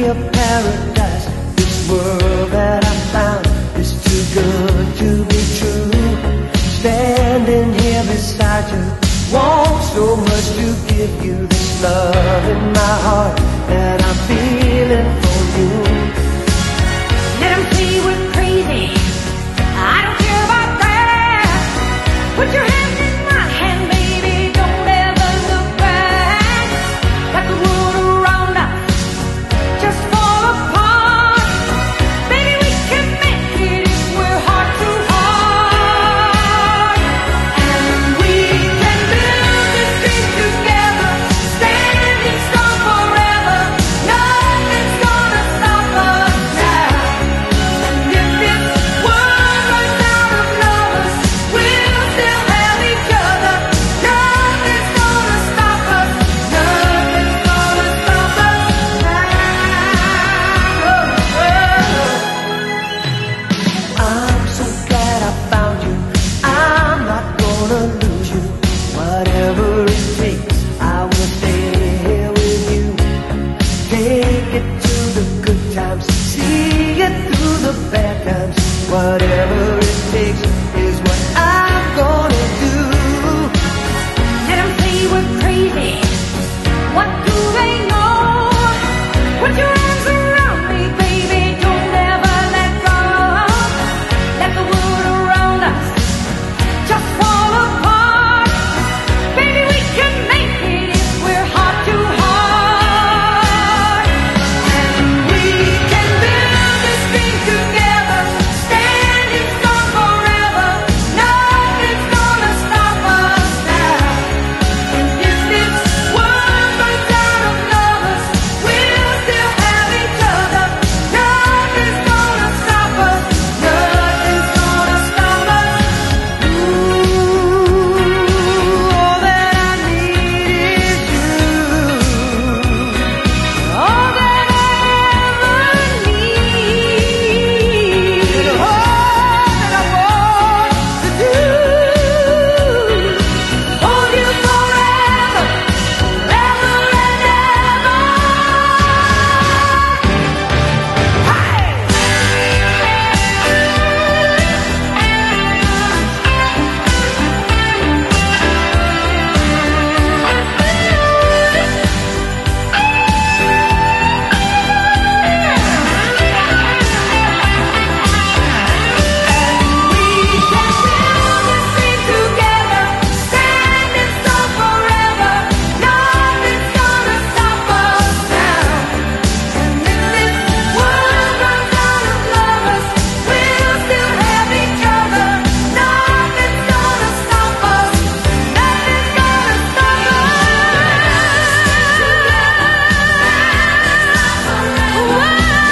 a paradise. This world that I found is too good to be true. Standing here beside you, want so much to give you. This love in my heart that I'm feeling for you. Let 'em see what